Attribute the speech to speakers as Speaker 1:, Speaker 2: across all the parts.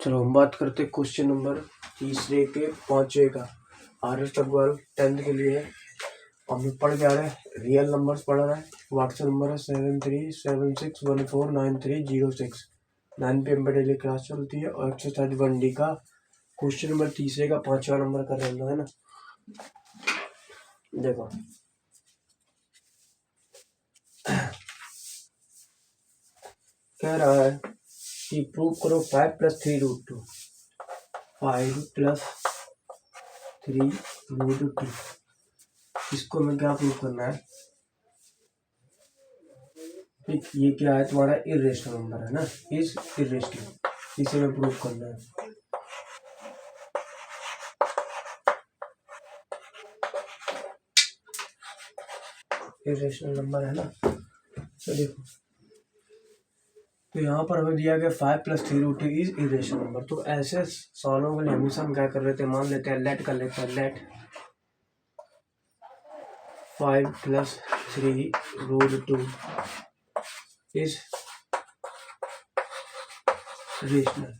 Speaker 1: चलो हम बात करते क्वेश्चन नंबर तीसरे के पांचवे का। आर्यस अग्रवाल 10th के लिए है। हम पढ़ के आ रहे हैं, रियल नंबर्स पढ़ रहा है। व्हाट्सएप नंबर है 7376149306। 9 PM पे डेली क्लास चलती है और एक्सरसाइज 1D का क्वेश्चन नंबर तीसरे का पांचवा नंबर कर रहे है ना। देखो कह रहा है कि प्रूव करो 5 + 3√2। 5 + 3√2 इसको हमें क्या प्रूव करना है। ये क्या है तुम्हारा इर्रेशनल नंबर है ना, इज इर्रेशनल, इसे हमें प्रूव करना है। इर्रेशनल नंबर है ना। तो देखो, तो यहाँ पर हमें दिया गया 5 + 3√2 इज इर्रेशनल नंबर। तो ऐसे सवालों के लिए हमेशा हम क्या कर लेते हैं, मान लेते हैं लेट कर लेते हैं, लेट 5 + 3√2 इज रेशनल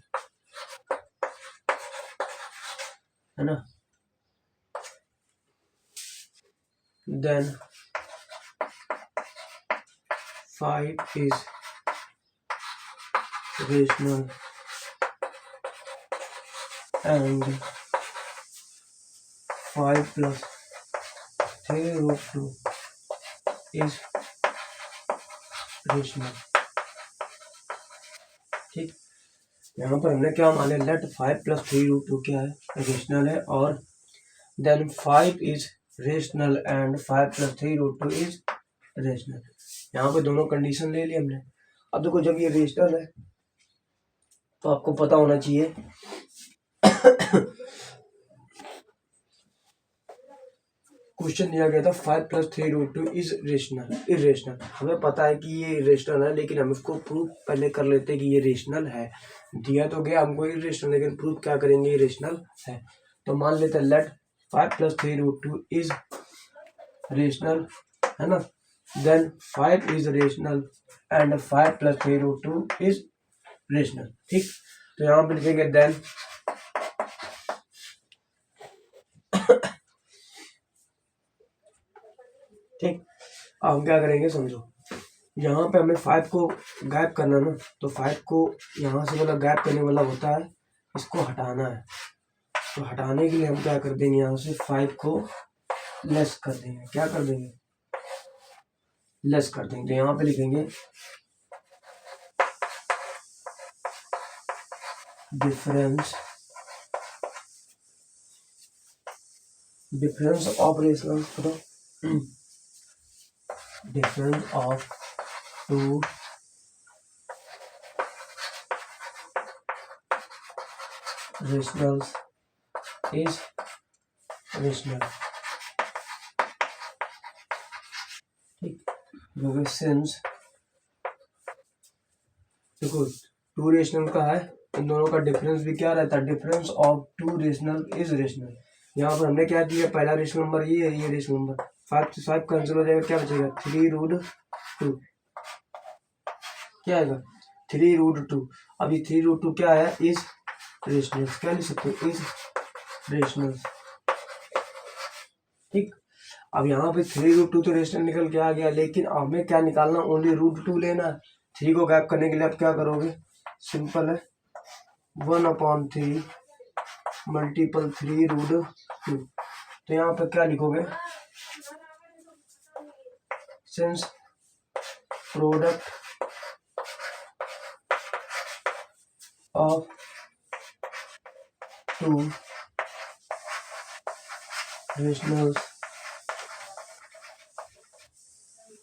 Speaker 1: है ना। Then 5 is rational and 5 + 3√2 is rational। ठीक, यहाँ पर हमने क्या माने, लेट 5 + 3√2 क्या है, रेशनल है, और then 5 is rational and 5 + 3√2 is rational. यहाँ पे दोनों कंडीशन ले ली हमने। अब देखो, जब ये रेशनल है तो आपको पता होना चाहिए क्वेश्चन दिया गया था 5 + 3√2 इज रेशनल इरेशनल। हमें पता है कि ये रेशनल है, लेकिन हम इसको प्रूव पहले कर लेते हैं कि ये रेशनल है। दिया तो गया हमको इरेशनल, लेकिन प्रूव क्या करेंगे, ये रेशनल है। तो मान लेते हैं लेट 5 + 3√2 इज रेशनल है ना। Then 5 is rational and 5 + 3√2 is rational. ठीक, तो यहाँ पे लिखेंगे देन ठीक। अब हम क्या करेंगे समझो, यहाँ पे हमें 5 को गायब करना ना, तो 5 को यहाँ से मतलब गायब करने वाला होता है, इसको हटाना है। तो हटाने के लिए हम क्या कर देंगे, यहाँ से 5 को लेस कर देंगे। क्या कर देंगे, लेस कर देंगे। तो यहाँ पे लिखेंगे difference of rational, difference of two rationals is rational. ठीक, जो सिंस देखो 2 रेशनल का है, इन दोनों का डिफरेंस भी क्या रहता है, difference of 2 rational is rational. यहाँ पर हमने क्या किया, पहला रेशनल नंबर ये है, ये रेशनल नंबर 5 से 5 कैंसिल हो जाएगा, क्या बचेगा 3√2। क्या आएगा 3√2। अभी 3√2 क्या है, इज रेशनल। क्या लिख सकते हो, इज रेशनल। ठीक, अब यहाँ पे 3√2 तो रेशनल निकल के आ गया, लेकिन हमें क्या निकालना, ओनली √2 लेना है। 3 को गैप करने के लिए आप क्या करोगे, सिंपल है 1/3 मल्टीपल 3√2। तो यहाँ पे क्या लिखोगे, since product of 2 rationals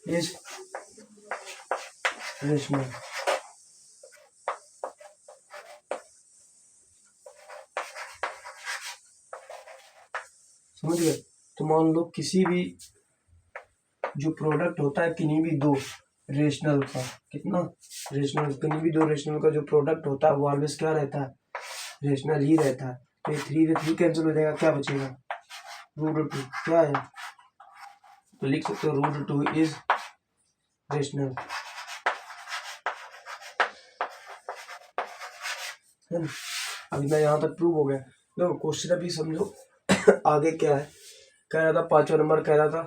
Speaker 1: is rational. समझ गए। तो मान लो किसी भी जो प्रोडक्ट होता है किन्हीं भी दो रेशनल का, कितना रेशनल, किन्हीं भी दो रेशनल का जो प्रोडक्ट होता है वो ऑलवेज क्या रहता है, रेशनल ही रहता है। तो ये 3 से 3 कैंसिल हो जाएगा, क्या बचेगा √2। क्या है, तो लिख सकते हो √2 इज रेशनल है ना। अभी मैं यहाँ तक प्रूव हो गया। देखो क्वेश्चन अभी समझो आगे क्या है। कह रहा था 5वां नंबर कह रहा था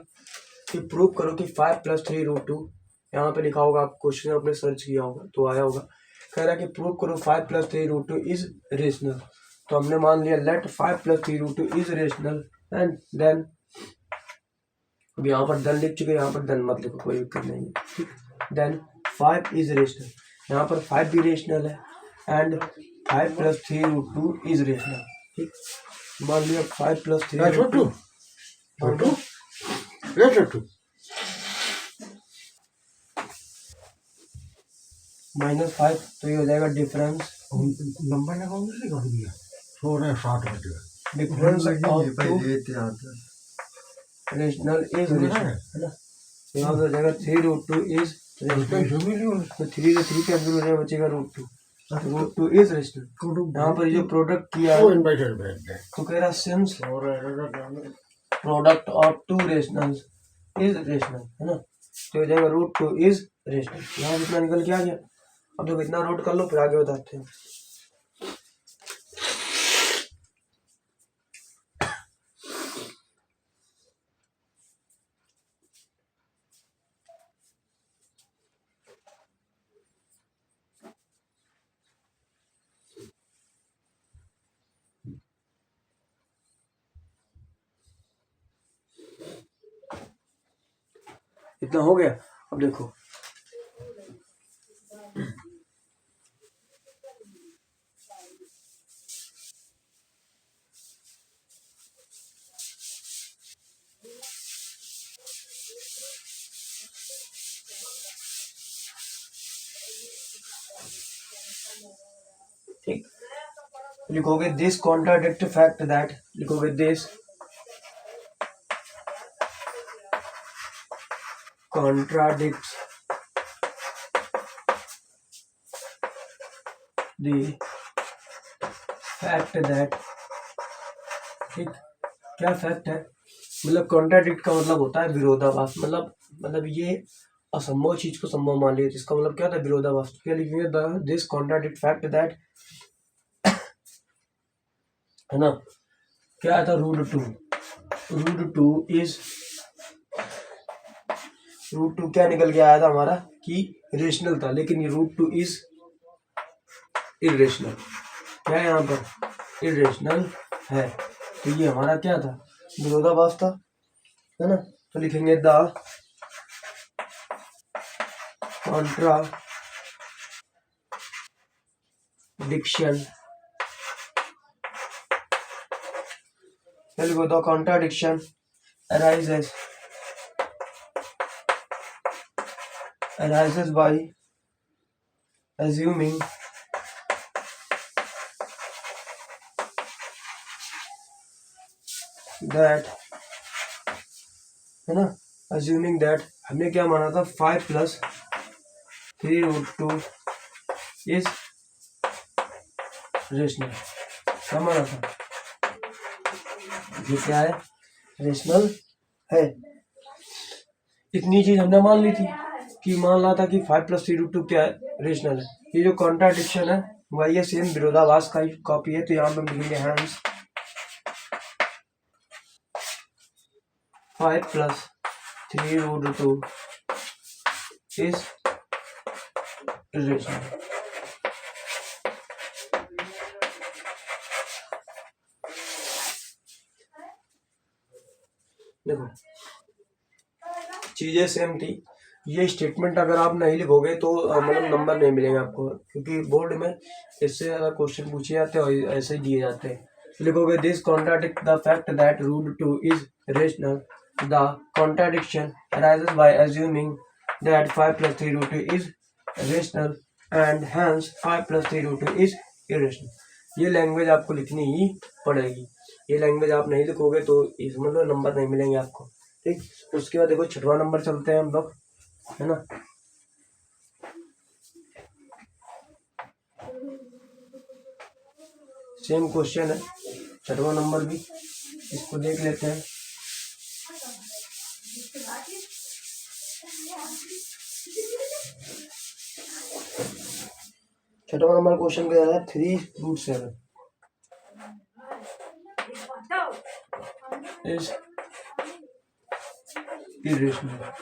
Speaker 1: कि प्रूव करो कि 5+3√2, यहाँ पे लिखा होगा, आप क्वेश्चन आपने सर्च किया होगा तो आया होगा। कह रहा है कि प्रूव करो 5+3√2 इज रेशनल। तो हमने मान लिया let 5+3√2 is rational and then, अब यहाँ पर देन लिख चुके, यहाँ पर देन मत लिखो, कोई दिक्कत नहीं है, ठीक। देन 5 इज रेशनल, यहाँ पर 5 भी रेशनल है एंड 5+3√2 इज रेशनल, ठीक। मान लिया 5+3√2 -5, तो ये हो जाएगा डिफरेंस
Speaker 2: नंबर लगा दिया थोड़ा 60
Speaker 1: difference of two rational is rational, है ना। यहाँ पे हो जाएगा 3√2 इज रेशनल, तो 3 से 3 कैंसिल हो जाएगा, बचेगा √2, √2 इज रेशनल। यहाँ पर जो प्रोडक्ट किया है तो कह रहा since product of two rationals is rational, है ना, तो हो जाएगा √2 इज रेशनल। यहाँ इतना निकल के आ गया। अब देखो इतना नोट कर लो, फिर आगे बताते हैं। इतना हो गया। अब देखो ठीक, लिखोगे दिस कॉन्ट्राडिक्ट फैक्ट दैट, लिखोगे this contradicts the fact that, ठीक, क्या फैक्ट है, मतलब कॉन्ट्राडिक्ट का मतलब होता है विरोधाभास, मतलब ये असंभव चीज को संभव मान लिया, जिसका मतलब क्या था विरोधाभास। क्या लिखेंगे दिस कॉन्ट्राडिक्ट फैक्ट दैट, है ना, क्या था √2 इज √2 क्या निकल के आया था हमारा कि रेशनल था, लेकिन ये √2 इज इरेशनल, क्या है यहाँ पर इरेशनल है, तो ये हमारा क्या था विरोधाभास था, है ना। तो लिखेंगे द कॉन्ट्राडिक्शन, लिखो the contradiction arises by assuming that, है ना, assuming that हमने क्या माना था 5+3√2 इज रेशनल, क्या माना था, ये क्या है रेशनल है। इतनी चीज हमने मान ली थी कि मान रहा था कि 5+3√2 क्या है रेशनल है। ये जो कॉन्ट्राडिक्शन है वही है, सेम विरोधाभास का ही कॉपी है, तो यहाँ पे मिलेंगे हैंस 5+3√2 इज रेशनल। देखो चीजें सेम थी। ये स्टेटमेंट अगर आप नहीं लिखोगे तो मतलब नंबर नहीं मिलेंगे आपको, क्योंकि बोर्ड में इससे ज्यादा क्वेश्चन पूछे जाते हैं और ऐसे ही दिए जाते हैं। लिखोगे this contradict the fact that √2 is rational, the contradiction arises by assuming that 5+3√2 is rational and hence 5+3√2 is irrational। ये लैंग्वेज आपको लिखनी ही पड़ेगी, ये लैंग्वेज आप नहीं लिखोगे तो इस मतलब नंबर नहीं मिलेंगे आपको, ठीक। उसके बाद देखो 6वां नंबर चलते हैं हम लोग, है ना। सेम क्वेश्चन है 6वां नंबर भी, इसको देख लेते हैं। छठवां नंबर क्वेश्चन क्या है 3√7, is irrational.